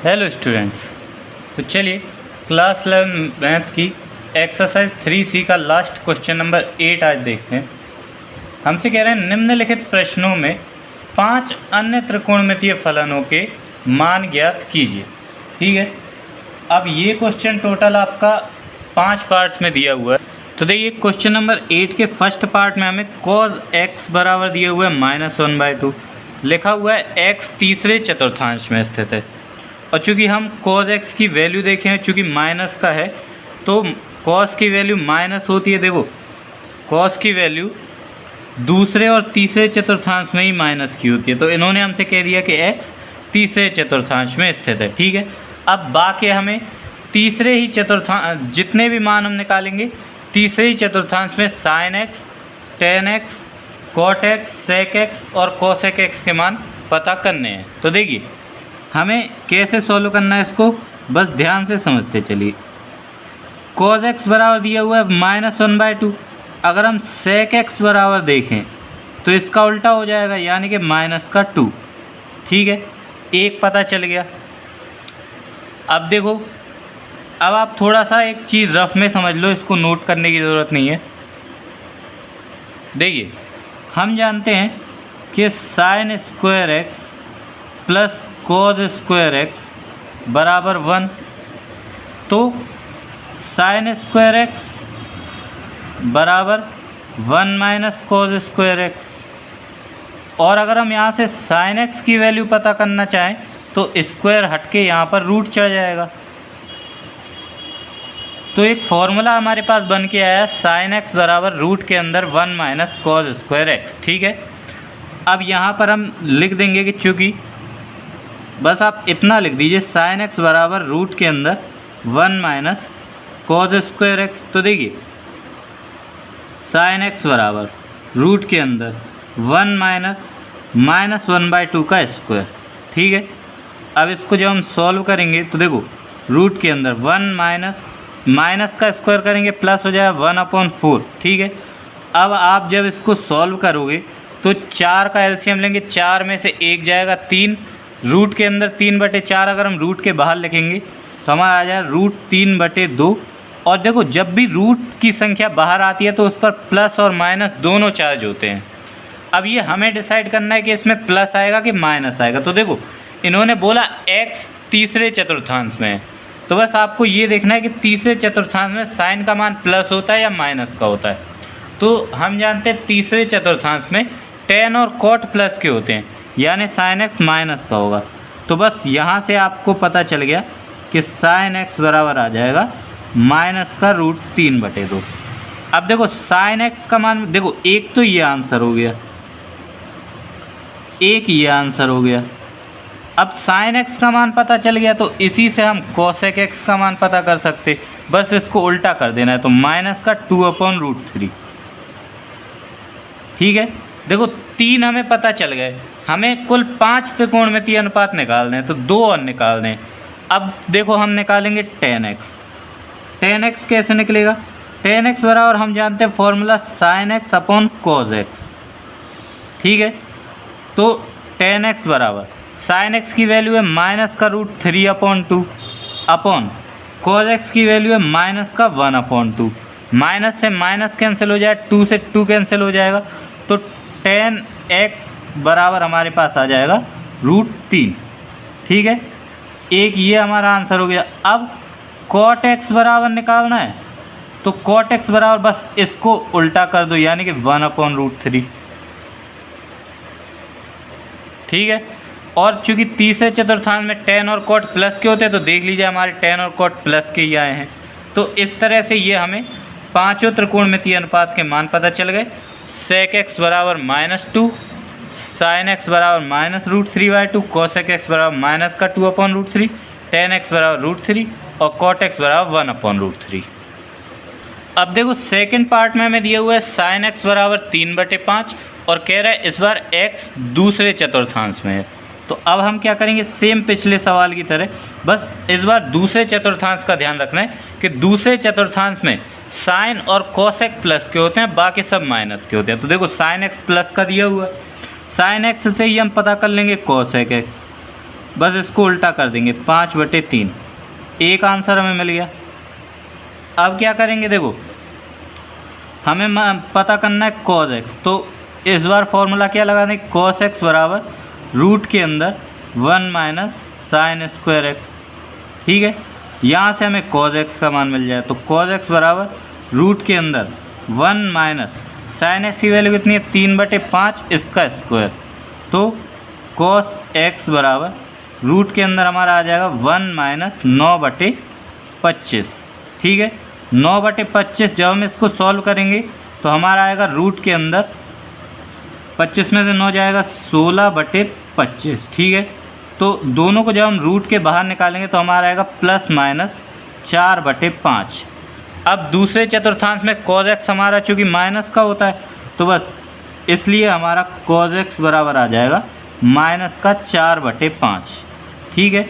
Hello students. तो चलिए class 11 math की एक्सरसाइज 3C का लास्ट क्वेश्चन नंबर 8 आज देखते हैं। हमसे कह रहे हैं निम्नलिखित प्रश्नों में 5 अन्य त्रिकोणमितीय फलनों के मान ज्ञात कीजिए। ठीक है, अब ये क्वेश्चन टोटल आपका 5 पार्ट्स में दिया हुआ है। तो देखिए क्वेश्चन नंबर 8 के फर्स्ट पार्ट में हमें cos x बराबर दिया हुआ है -1/2, लिखा हुआ है x तीसरे चतुर्थांश में स्थित है। और चूँकि हम cos x की वैल्यू देखें हैं, चूँकि माइनस का है तो cos की वैल्यू माइनस होती है। देखो cos की वैल्यू दूसरे और तीसरे चतुर्थांश में ही माइनस की होती है, तो इन्होंने हमसे कह दिया कि x तीसरे चतुर्थांश में स्थित है। ठीक है, अब बाकी हमें तीसरे ही चतुर्थांश जितने भी मान हम निकालेंगे तीसरे ही चतुर्थांश में sin x, tan x, cot x, sec x और cosec x के मान पता करने हैं। तो देखिए हमें कैसे सॉल्व करना है इसको, बस ध्यान से समझते चलिए। cos x बराबर दिया हुआ है -1/2। अगर हम sec x बराबर देखें तो इसका उल्टा हो जाएगा, यानी कि -2। ठीक है, एक पता चल गया। अब देखो, अब आप थोड़ा सा एक चीज़ रफ में समझ लो, इसको नोट करने की ज़रूरत नहीं है। देखिए हम जानते हैं कि sin square x plus cos square x बराबर 1, तो sin स्क्वायर x बराबर 1 माइनस cos स्क्वायर x। और अगर हम यहाँ से sin x की वैल्यू पता करना चाहें तो स्क्वायर हट के यहाँ पर रूट चढ़ जाएगा। तो एक फॉर्मूला हमारे पास बन के आया sin x बराबर रूट के अंदर 1 माइनस cos स्क्वायर x। ठीक है, अब यहाँ पर हम लिख देंगे कि चूँकि बस आप इतना लिख दीजिए sin x बराबर रूट के अंदर 1 माइनस cos स्क्वायर x। तो देखिए sin x बराबर रूट के अंदर 1 माइनस -1/2 का स्क्वायर। ठीक है, अब इसको जब हम सॉल्व करेंगे तो देखो रूट के अंदर 1 माइनस का स्क्वायर करेंगे प्लस हो जाएगा 1/4। ठीक है, अब आप जब इसको सॉल्व करोगे तो 4 का एलसीएम लेंगे, 4 में से 1 जाएगा 3, रूट के अंदर 3/4। अगर हम रूट के बाहर लिखेंगे तो हमारा आ जाएगा √3/2। और देखो जब भी रूट की संख्या बाहर आती है तो उस पर प्लस और माइनस दोनों चार्ज होते हैं। अब ये हमें डिसाइड करना है कि इसमें प्लस आएगा कि माइनस आएगा। तो देखो इन्होंने बोला x तीसरे चतुर्थांश में है, तो बस आपको ये देखना है कि तीसरे चतुर्थांश में साइन का मान प्लस होता है या माइनस का होता है। तो हम जानते हैं तीसरे चतुर्थांश में tan और cot प्लस के होते हैं, यानी sin x माइनस का होगा। तो बस यहाँ से आपको पता चल गया कि sin x बराबर आ जाएगा -√3/2। अब देखो sin x का मान, देखो एक तो ये आंसर हो गया, एक ये आंसर हो गया। अब sin x का मान पता चल गया तो इसी से हम cosec x का मान पता कर सकते, बस इसको उल्टा कर देना है। तो -2/√3। ठीक है, देखो 3 हमें पता चल गए, हमें कुल 5 त्रिकोणमितीय अनुपात निकालने हैं, तो 2 और निकालने हैं। अब देखो हम निकालेंगे tan x। tan x कैसे निकलेगा? tan x बराबर हम जानते हैं फॉर्मूला sin x/cos x। ठीक है, तो tan x बराबर sin x की वैल्यू है -√3/2 अपॉन cos x की वैल्यू है -1/2। माइनस से माइनस कैंसिल हो जाए, 2 से 2 कैंसिल हो जाएगा, तो tan x बराबर हमारे पास आ जाएगा √3। ठीक है, एक ये हमारा आंसर हो गया। अब cot x बराबर निकालना है, तो cot x बराबर बस इसको उल्टा कर दो, यानी कि 1/√3। ठीक है, और चूंकि तीसरे चतुर्थांश में tan और cot प्लस के होते हैं तो देख लीजिए हमारे tan और cot प्लस के ही आए हैं। तो इस तरह से ये हमें पांचों त्रिकोणमितीय अनुपात के मान पता चल गए। sec x बराबर -2, sin x बराबर -√3/2, cosec x बराबर -2/√3, tan x बराबर √3 और cot x बराबर 1/√3। अब देखो सेकंड पार्ट में हमें दिया हुआ है sin x बराबर 3/5 और कह रहा है इस बार x दूसरे चतुर्थांश में है। तो अब हम क्या करेंगे, सेम पिछले सवाल की तरह, बस इस बार दूसरे चतुर्थांश का ध्यान रखना है कि दूसरे चतुर्थांश में साइन और कोसेक प्लस के होते हैं, बाकी सब माइनस के होते हैं। तो देखो साइन एक्स प्लस का दिया हुआ है, साइन एक्स से ही हम पता कर लेंगे कोसेक एक्स। बस इसको उल्टा कर देंगे, 5/3। एक आंसर हमें मिल गया। अब क्या करेंगे, देखो हमें पता करना है cos x, तो इस बार फॉर्मूला क्या लगा दें, cos x बराबर रूट के अंदर 1 माइनस साइन स्क्वायर एक्स। ठीक है, यहाँ से हमें cos x का मान मिल जाए, तो cos x बराबर रूट के अंदर 1 माइनस साइन x की वैल्यू कितनी है, 3/5 इसका स्क्वायर, तो cos x बराबर रूट के अंदर हमारा आ जाएगा 1 माइनस 9/25। ठीक है, 9/25 जब हम इसको सॉल्व करेंगे तो हमारा आएगा रूट के अंदर 25 में से 9 जाएगा 16/25। ठीक है, तो दोनों को जब हम रूट के बाहर निकालेंगे तो हमारा आएगा प्लस माइनस 4/5। अब दूसरे चतुर्थांश में cos x हमारा चूँकि माइनस का होता है, तो बस इसलिए हमारा cos x बराबर आ जाएगा माइनस का 4/5। ठीक है,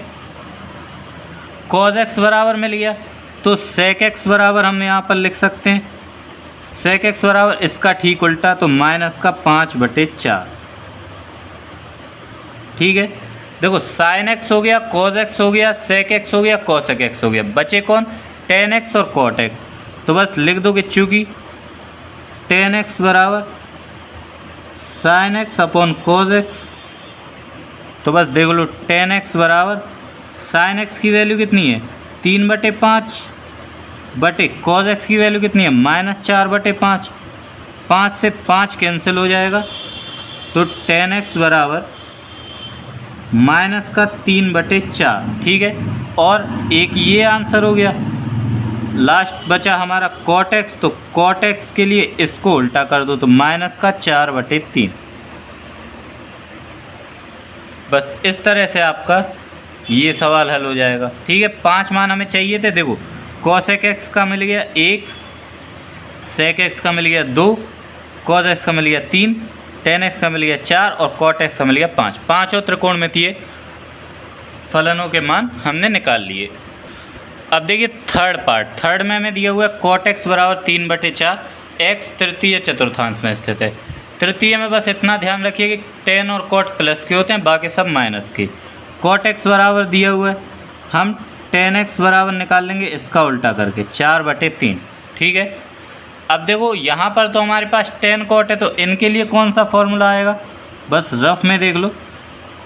cos x बराबर मिल गया, तो sec x बराबर हम यहाँ पर लिख सकते हैं, sec x बराबर इसका ठीक उल्टा, तो माइनस का 5/4। ठीक है, देखो sin x हो गया, cos x हो गया, sec x हो गया, cosec x हो गया, बचे कौन, tan x और cot x। तो बस लिख दो कि चूँकि tan x बराबर sin x upon cos x, तो बस देख लो tan x बराबर sin x की वैल्यू कितनी है, 3/5 बटे cos x की वैल्यू कितनी है, माइनस 4/5। 5 से 5 कैंसिल हो जाएगा, तो tan x बराबर माइनस का 3/4। ठीक है, और एक ये आंसर हो गया। लास्ट बचा हमारा cot x, तो cot x के लिए इसको उल्टा कर दो, तो माइनस का 4/3। बस इस तरह से आपका ये सवाल हल हो जाएगा। ठीक है, 5 मान हमें चाहिए थे। देखो cosec x का मिल गया 1, sec x का मिल गया 2, cos x का मिल गया 3, tan x का मिल गया 4 और cot x का मिल गया 5। पाँचों त्रिकोणमितीय फलनों के मान हमने निकाल लिए। अब देखिए थर्ड पार्ट। थर्ड में हमें दिया हुआ है cot x बराबर 3/4, x तृतीय चतुर्थांश में स्थित है। तृतीय में बस इतना ध्यान रखिए कि tan और cot प्लस के होते हैं, बाकी सब माइनस के। cot x बराबर दिया हुआ है, हम tan x बराबर निकाल लेंगे इसका उल्टा करके 4/3। ठीक है, अब देखो यहाँ पर तो हमारे पास tan cot है, तो इनके लिए कौन सा फॉर्मूला आएगा, बस रफ में देख लो।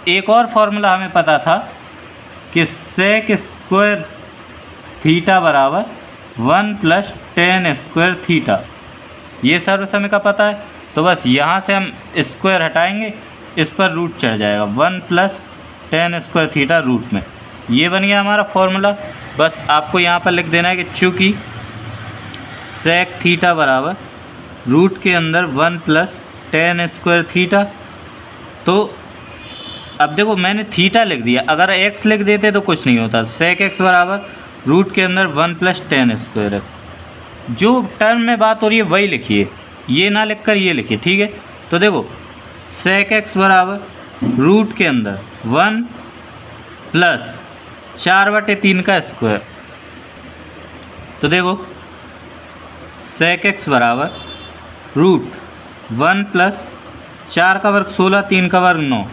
एक और फॉर्मूला हमें पता था कि sec स्क्वायर थीटा बराबर 1 प्लस tan स्क्वायर थीटा, ये सर्व समय का पता है। तो बस यहाँ से हम स्क्वायर हटाएंगे, इस पर रूट चढ़ जाएगा, 1 plus tan square theta root में, ये बन गया हमारा फॉर्मूला। बस आपको यहाँ पर लिख देना है कि चूँकि sec थीटा बराबर रूट के अंदर 1 प्लस tan स्क्वायर थीटा, तो अब देखो मैंने थीटा लिख दिया, अगर x लिख देते तो कुछ नहीं होता। sec x बराबर रूट के अंदर 1 प्लस tan स्क्वायर एक्स, जो टर्म में बात हो रही है वही लिखिए, ये ना लिखकर ये लिखिए। ठीक है, तो देखो sec x बराबर रूट के अंदर 1 प्लस 4/3 का स्क्वायर, तो देखो sec x बराबर रूट 1 प्लस 4 का वर्ग 16, 3 का वर्ग 9,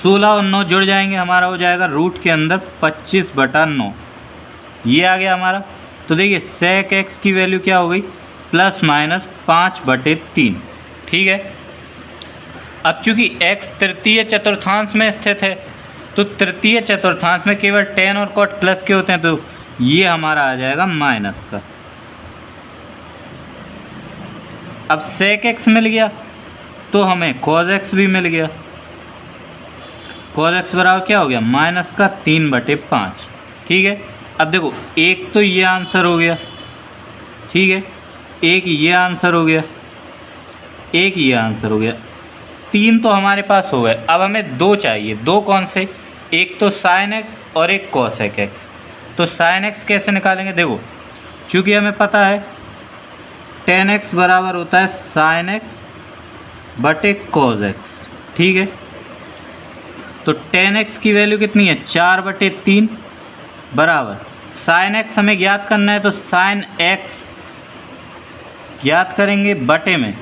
16 और 9 जुड़ जाएंगे, हमारा हो जाएगा रूट के अंदर 25/9, ये आ गया हमारा। तो देखिए sec x की वैल्यू क्या हो गई, प्लस माइनस 5/3। ठीक है, अब चूँकि x तृतीय चतुर्थांश में स्थित है, तो तृतीय चतुर्थांश में केवल tan और cot प्लस के होते हैं, तो ये हमारा आ जाएगा माइनस का। अब sec x मिल गया, तो हमें cos x भी मिल गया। cos x बराबर क्या हो गया, माइनस का 3/5। ठीक है, अब देखो एक तो ये आंसर हो गया, ठीक है, एक ये आंसर हो गया, एक ये आंसर हो गया, 3 तो हमारे पास हो गए। अब हमें 2 चाहिए। 2 कौन से, एक तो sin x और एक cosec x। तो sin x कैसे निकालेंगे, देखो चूँकि हमें पता है tan x बराबर होता है sin x बटे cos x। ठीक है, तो tan x की वैल्यू कितनी है, 4/3 बराबर sin x हमें ज्ञात करना है, तो sin x ज्ञात करेंगे बटे में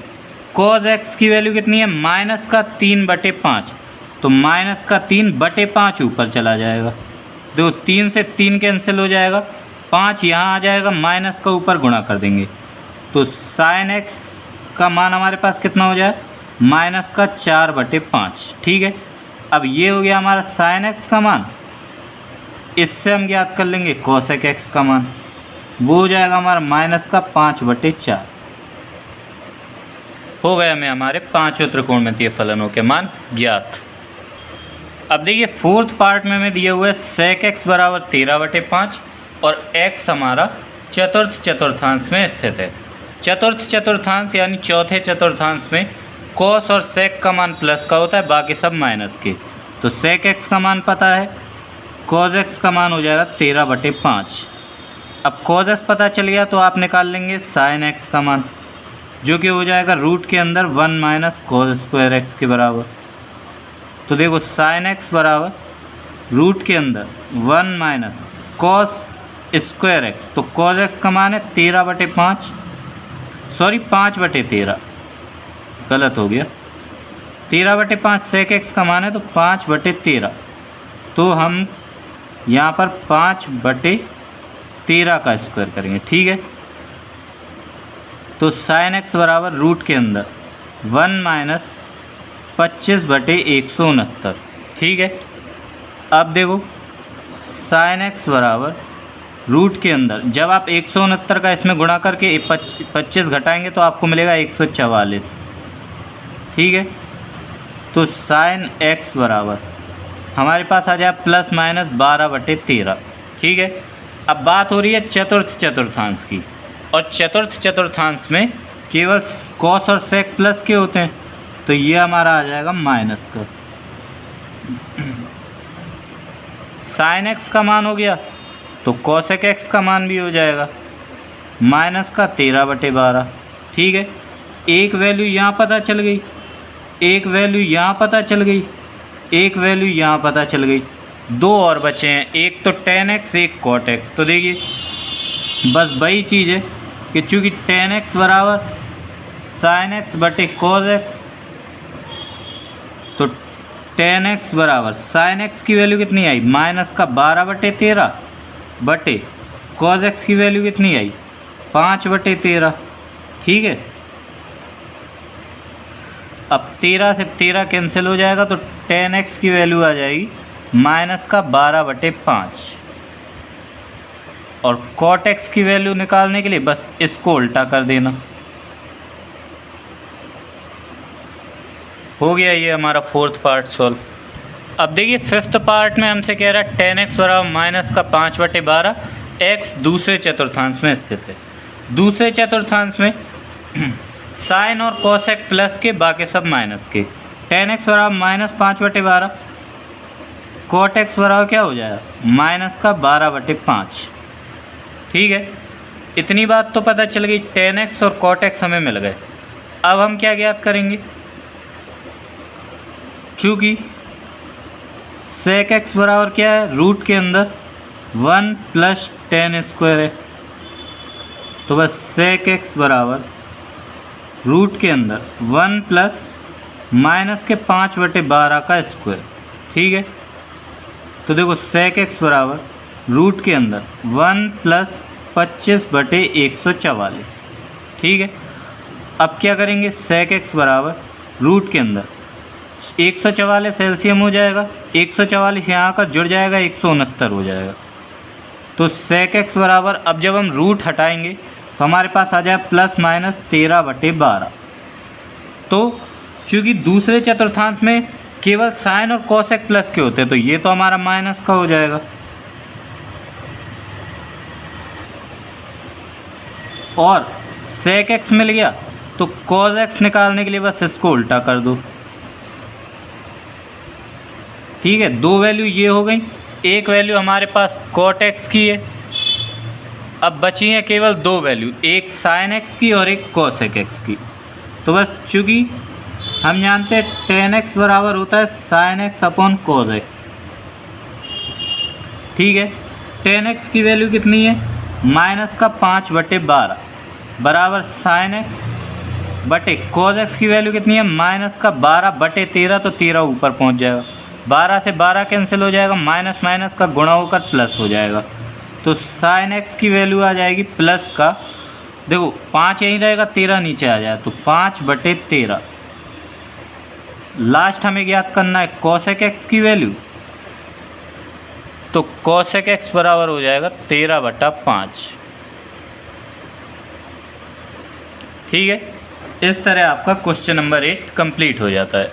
cos x की वैल्यू कितनी है, माइनस का 3/5। तो माइनस का 3/5 ऊपर चला जाएगा। देखो 3 से 3 कैंसिल हो जाएगा, 5 यहाँ आ जाएगा, माइनस का ऊपर गुणा कर देंगे तो साइन एक्स का मान हमारे पास कितना हो जाए, माइनस का 4/5। ठीक है, अब ये हो गया हमारा साइन एक्स का मान। इससे हम ज्ञात कर लेंगे कोसेक एक्स का मान, वो हो जाएगा हमारा माइनस का 5/4। हो गया हमें हमारे पांचों त्रिकोणमितीय फलनों के मान ज्ञात। अब देखिए फोर्थ पार्ट में हमें दिया हुआ है सेक एक्स बराबर 13/5 और एक्स हमारा चतुर्थ चतुर्थांश में स्थित है। चतुर्थ चतुर्थांश यानी चौथे चतुर्थांश में कॉस और सेक का मान प्लस का होता है, बाकी सब माइनस के। तो सेक एक्स का मान पता है, कॉस एक्स का मान हो जाएगा 13/5। अब कॉस एक्स पता चल गया तो आप निकाल लेंगे साइन एक्स का मान, जो कि हो जाएगा रूट के अंदर 1 माइनस कॉस स्क्वायर एक्स के बराबर। तो देखो साइन एक्स बराबर रूट के अंदर 1 माइनस कॉस स्क्वायर एक्स, तो कॉस एक्स का मान है 13/5, सॉरी 5/13, गलत हो गया, 13/5 सेक एक्स का मान है तो 5/13। तो हम यहाँ पर 5/13 का स्क्वायर करेंगे। ठीक है, तो साइन एक्स बराबर रूट के अंदर 1 माइनस 25/169। ठीक है, अब देखो साइन एक्स बराबर रूट के अंदर, जब आप 169 का इसमें गुणा करके 25 घटाएंगे तो आपको मिलेगा 144। ठीक है, तो साइन एक्स बराबर हमारे पास आ जाए प्लस माइनस 12/13। ठीक है, अब बात हो रही है चतुर्थ चतुर्थांश की, और चतुर्थ चतुर्थांश में केवल कॉस और सेक प्लस के होते हैं, तो ये हमारा आ जाएगा माइनस का। साइन एक्स का मान हो गया तो कॉसेक एक्स का मान भी हो जाएगा माइनस का 13/12। ठीक है, एक वैल्यू यहाँ पता चल गई, एक वैल्यू यहाँ पता चल गई, एक वैल्यू यहाँ पता चल गई, दो और बचे हैं, एक तो tan x एक cot x। तो देखिए बस वही चीज़ है कि चूँकि tan x बराबर sin x बटे cos x, तो tan x बराबर sin x की वैल्यू कितनी आई, माइनस का 12/13 बटे cos x की वैल्यू कितनी आई, 5/13। ठीक है, अब 13 से 13 कैंसिल हो जाएगा तो tan x की वैल्यू आ जाएगी माइनस का 12/5, और cot x की वैल्यू निकालने के लिए बस इसको उल्टा कर देना। हो गया ये हमारा फोर्थ पार्ट सॉल्व। अब देखिए फिफ्थ पार्ट में हमसे कह रहा है tan x बराबर माइनस का 5/12, x दूसरे चतुर्थांश में स्थित है। दूसरे चतुर्थांश में साइन और कोसेक प्लस के, बाकी सब माइनस के। tan x बराबर माइनस 5/12, cot x बराबर क्या हो जाएगा, माइनस का 12/5। ठीक है, इतनी बात तो पता चल गई, tan x और cot x हमें मिल गए। अब हम क्या ज्ञात करेंगे, चूँकि सेक x बराबर क्या है, रूट के अंदर 1 प्लस tan स्क्वायर x, तो बस सेक x बराबर रूट के अंदर 1 प्लस माइनस के 5/12 का स्क्वायर। ठीक है, तो देखो सेक एक्स बराबर रूट के अंदर 1 प्लस 25/144। ठीक है, अब क्या करेंगे, सेक एक्स बराबर रूट के अंदर 144 एलसीएम हो जाएगा, 144 यहाँ का जुड़ जाएगा, 169 हो जाएगा। तो सेक एक्स बराबर, अब जब हम रूट हटाएंगे तो हमारे पास आ जाए प्लस माइनस 13/12। तो चूँकि दूसरे चतुर्थांश में केवल साइन और कोसेक प्लस के होते हैं, तो ये तो हमारा माइनस का हो जाएगा, और सेक एक्स मिल गया तो कॉस एक्स निकालने के लिए बस इसको उल्टा कर दो। ठीक है, दो वैल्यू ये हो गई, एक वैल्यू हमारे पास कॉट एक्स की है, अब बची हैं केवल दो वैल्यू, एक साइन एक्स की और एक कोसेक एक्स की। तो बस चूँकि हम जानते हैं tan x बराबर होता है sine x upon cos x. ठीक है, tan x की वैल्यू कितनी है, माइनस का 5/12 बराबर साइन एक्स बटे cos x की वैल्यू कितनी है, माइनस का 12 बटे 13, तो 13 ऊपर पहुंच जाएगा, 12 से 12 कैंसिल हो जाएगा, माइनस माइनस का गुणा होकर प्लस हो जाएगा, तो sin x की वैल्यू आ जाएगी प्लस का, देखो 5 यहीं रहेगा, 13 नीचे आ जाएगा, तो 5 बटे 13। लास्ट हमें ज्ञात करना है cosec x की वैल्यू, तो cosec x बराबर हो जाएगा 13/5। ठीक है, इस तरह आपका क्वेश्चन नंबर 8 कंप्लीट हो जाता है।